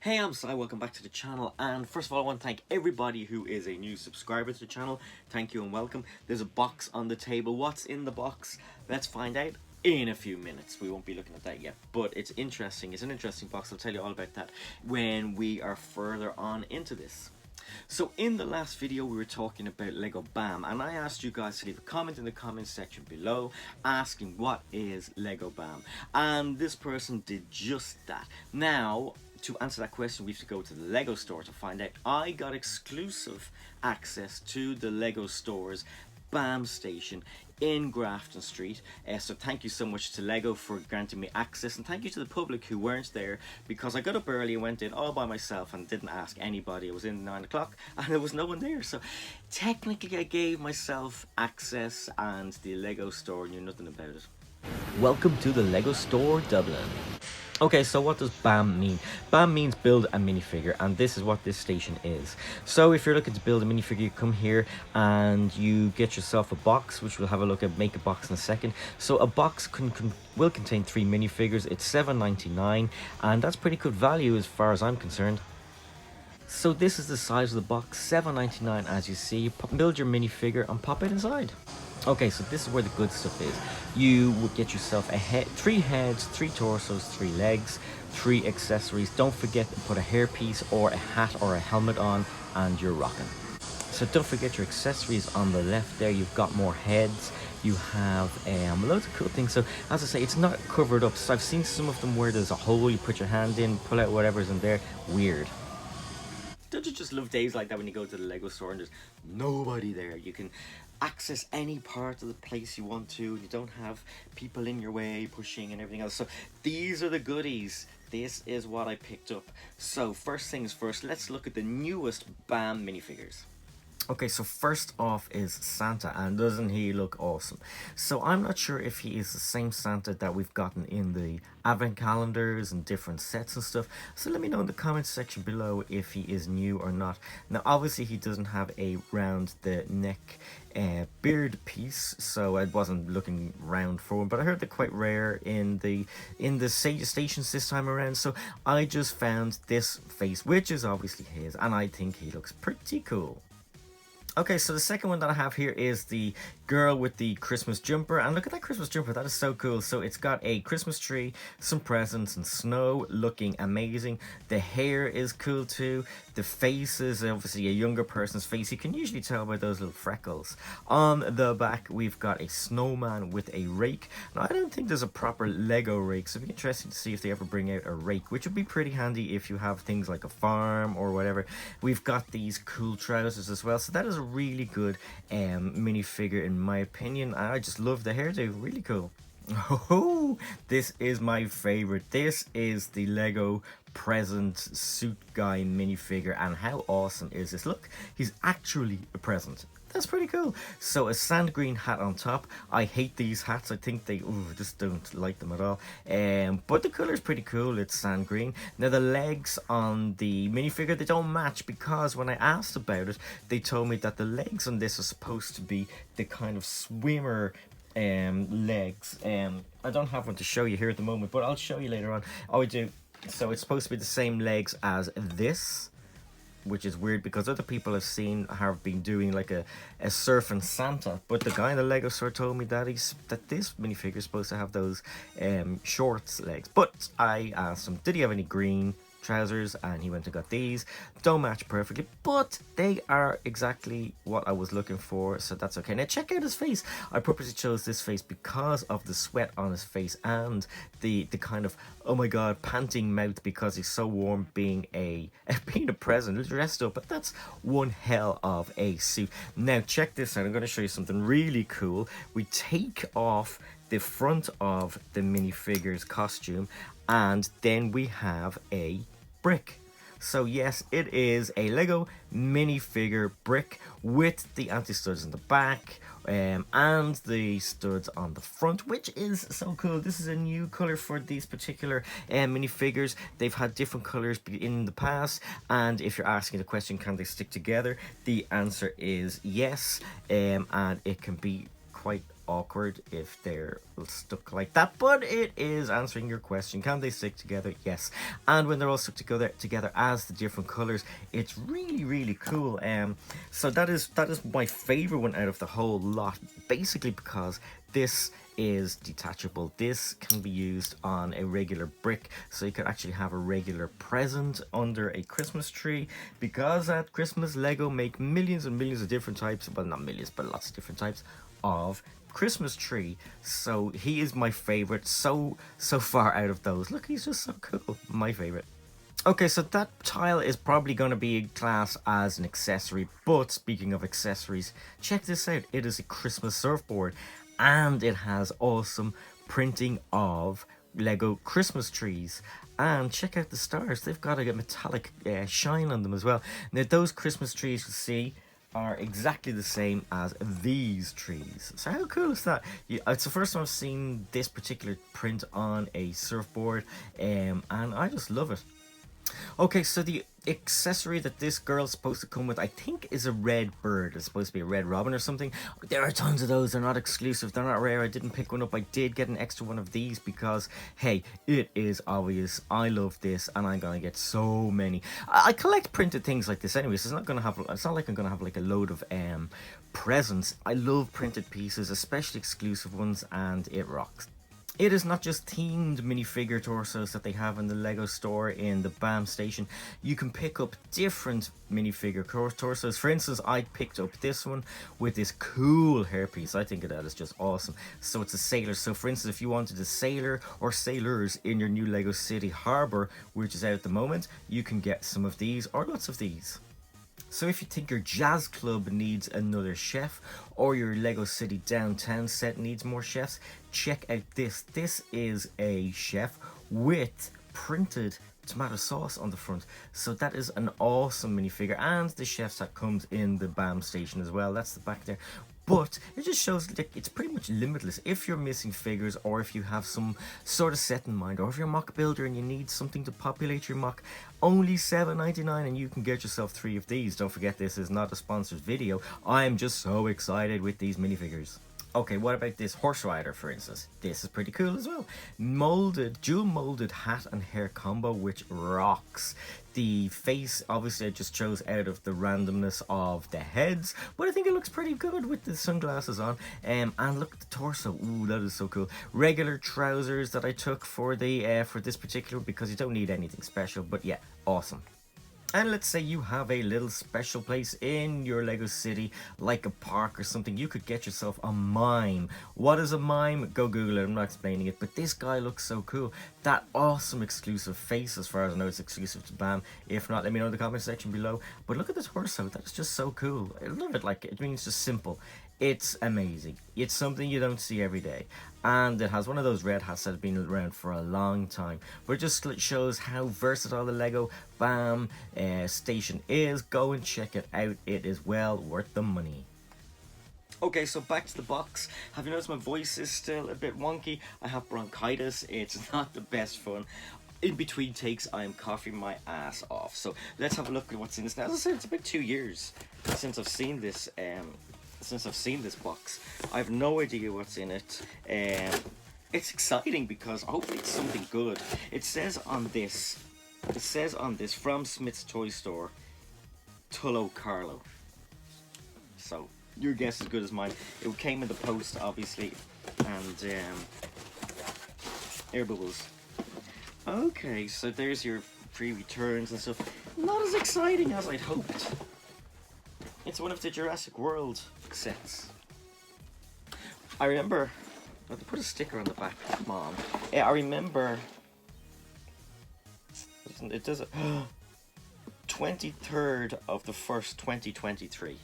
Hey, I'm Si, welcome back to the channel, and first of all I want to thank everybody who is a new subscriber to the channel. Thank you and welcome. There's a box on the table. What's in the box? Let's find out in a few minutes. We won't be looking at that yet, but it's interesting. It's an interesting box. I'll tell you all about that when we are further on into this. So in the last video we were talking about LEGO BAM, and I asked you guys to leave a comment in the comment section below asking what is LEGO BAM, and this person did just that. Now, to answer that question, we have to go to the LEGO store to find out. I got exclusive access to the LEGO store's BAM station in Grafton Street, so thank you so much to LEGO for granting me access, and thank you to the public who weren't there, because I got up early and went in all by myself and didn't ask anybody. It was in 9 o'clock and there was no one there, so technically I gave myself access and the LEGO store knew nothing about it. Welcome to the LEGO Store Dublin. Okay, so what does BAM mean? BAM means build a minifigure, and this is what this station is. So if you're looking to build a minifigure, you come here and you get yourself a box, which we'll have a look at, make a box in a second. So a box will contain 3 minifigures. It's $7.99, and that's pretty good value as far as I'm concerned. So this is the size of the box, $7.99 as you see. Build your minifigure and pop it inside. Okay, so this is where the good stuff is. You would get yourself a head, 3 heads, 3 torsos, 3 legs, 3 accessories. Don't forget to put a hairpiece or a hat or a helmet on, and you're rocking. So don't forget your accessories on the left there. You've got more heads. You have loads of cool things. So as I say, it's not covered up. So I've seen some of them where there's a hole, you put your hand in, pull out whatever's in there. Weird. Don't you just love days like that when you go to the LEGO store and there's nobody there? You can access any part of the place you want to. You don't have people in your way pushing and everything else. So these are the goodies. This is what I picked up. So first things first, let's look at the newest BAM minifigures. Okay, so first off is Santa, and doesn't he look awesome? So I'm not sure if he is the same Santa that we've gotten in the advent calendars and different sets and stuff. So let me know in the comments section below if he is new or not. Now obviously he doesn't have a round the neck beard piece, so I wasn't looking round for him, but I heard they're quite rare in the stations this time around, so I just found this face, which is obviously his, and I think he looks pretty cool. Okay, so the second one that I have here is the girl with the Christmas jumper, and look at that Christmas jumper, that is so cool. So it's got a Christmas tree, some presents and snow, looking amazing. The hair is cool too. The face is obviously a younger person's face. You can usually tell by those little freckles. On the back we've got a snowman with a rake. Now I don't think there's a proper LEGO rake, so it'd be interesting to see if they ever bring out a rake, which would be pretty handy if you have things like a farm or whatever. We've got these cool trousers as well, so that is a really good minifigure in my opinion. I just love the hairdo, really cool. Oh, this is my favorite. This is the LEGO present suit guy minifigure, and how awesome is this? Look, he's actually a present. That's pretty cool. So a sand green hat on top. I hate these hats. I think they just don't like them at all. But the color is pretty cool. It's sand green. Now the legs on the minifigure, they don't match, because when I asked about it, they told me that the legs on this are supposed to be the kind of swimmer legs. I don't have one to show you here at the moment, but I'll show you later on. Oh, I do. So it's supposed to be the same legs as this, which is weird because other people I've seen have been doing like a surfing Santa, but the guy in the LEGO store told me that this minifigure is supposed to have those shorts legs. But I asked him, did he have any green trousers, and he went and got these. Don't match perfectly, but they are exactly what I was looking for, so that's okay. Now check out his face. I purposely chose this face because of the sweat on his face and the kind of, oh my god, panting mouth, because he's so warm being a present dressed up. But that's one hell of a suit. Now check this out. I'm going to show you something really cool. We take off the front of the minifigure's costume, and then we have a brick. So yes, it is a LEGO minifigure brick with the anti-studs in the back and the studs on the front, which is so cool. This is a new color for these particular minifigures. They've had different colors in the past, and if you're asking the question, can they stick together, the answer is yes, and it can be quite awkward if they're stuck like that, but it is answering your question. Can they stick together? Yes. And when they're all stuck together as the different colors, it's really cool. So that is my favorite one out of the whole lot, basically because this is detachable. This can be used on a regular brick, so you could actually have a regular present under a Christmas tree, because at Christmas LEGO make millions and millions of different types, well, not millions, but lots of different types of Christmas tree. So he is my favorite so far out of those. Look, he's just so cool. My favorite. Okay, so that tile is probably going to be classed as an accessory, but speaking of accessories, check this out. It is a Christmas surfboard, and it has awesome printing of LEGO Christmas trees. And check out the stars. They've got a metallic shine on them as well. Now, those Christmas trees you see are exactly the same as these trees. So how cool is that? It's the first time I've seen this particular print on a surfboard, and I just love it. Okay, so the accessory that this girl's supposed to come with, I think, is a red bird. It's supposed to be a red robin or something. There are tons of those. They're not exclusive. They're not rare. I didn't pick one up. I did get an extra one of these because, hey, it is obvious. I love this, and I'm gonna get so many. I collect printed things like this anyways. It's not like I'm gonna have like a load of presents. I love printed pieces, especially exclusive ones, and it rocks. It is not just themed minifigure torsos that they have in the LEGO store in the BAM station. You can pick up different minifigure torsos. For instance, I picked up this one with this cool hairpiece. I think that is just awesome. So it's a sailor. So for instance, if you wanted a sailor or sailors in your new LEGO City Harbour, which is out at the moment, you can get some of these or lots of these. So if you think your jazz club needs another chef, or your LEGO City Downtown set needs more chefs, check out this. This is a chef with printed tomato sauce on the front. So that is an awesome minifigure, and the chefs that comes in the BAM station as well. That's the back there. But it just shows that it's pretty much limitless. If you're missing figures, or if you have some sort of set in mind, or if you're a mock builder and you need something to populate your mock, only $7.99 and you can get yourself 3 of these. Don't forget, this is not a sponsored video. I am just so excited with these minifigures. Okay, what about this horse rider, for instance? This is pretty cool as well. Dual molded hat and hair combo, which rocks. The face, obviously, I just chose out of the randomness of the heads, but I think it looks pretty good with the sunglasses on. And look at the torso. Ooh, that is so cool. Regular trousers that I took for this particular, because you don't need anything special, but yeah, awesome. And let's say you have a little special place in your LEGO City, like a park or something. You could get yourself a mime. What is a mime? Go Google it. I'm not explaining it, but this guy looks so cool. That awesome exclusive face, as far as I know, it's exclusive to BAM. If not, let me know in the comment section below. But look at this torso. That is just so cool. I love it. Like, I mean, it's just simple. It's amazing. It's something you don't see every day. And it has one of those red hats that have been around for a long time. But it just shows how versatile the LEGO BAM station is. Go and check it out. It is well worth the money. Okay, so back to the box. Have you noticed my voice is still a bit wonky? I have bronchitis. It's not the best fun. In between takes, I am coughing my ass off. So let's have a look at what's in this now. As I said, it's been 2 years since I've seen this. Box. I have no idea what's in it. It's exciting because hopefully it's something good. It says on this, from Smith's Toy Store, Tullo Carlo. So your guess is as good as mine. It came in the post, obviously, and air bubbles. Okay, so there's your free returns and stuff. Not as exciting as I'd hoped. It's one of the Jurassic World sets. I remember, I'll put a sticker on the back, come on. I remember, it does it, 23rd of the 1st, 2023.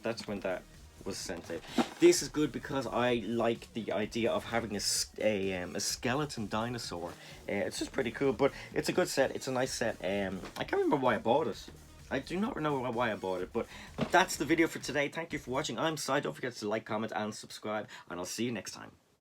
That's when that was sent out. This is good because I like the idea of having a skeleton dinosaur. It's just pretty cool, but it's a good set. It's a nice set. I can't remember why I bought it. I do not know why I bought it, but that's the video for today. Thank you for watching. I'm Si. Don't forget to like, comment, and subscribe, and I'll see you next time.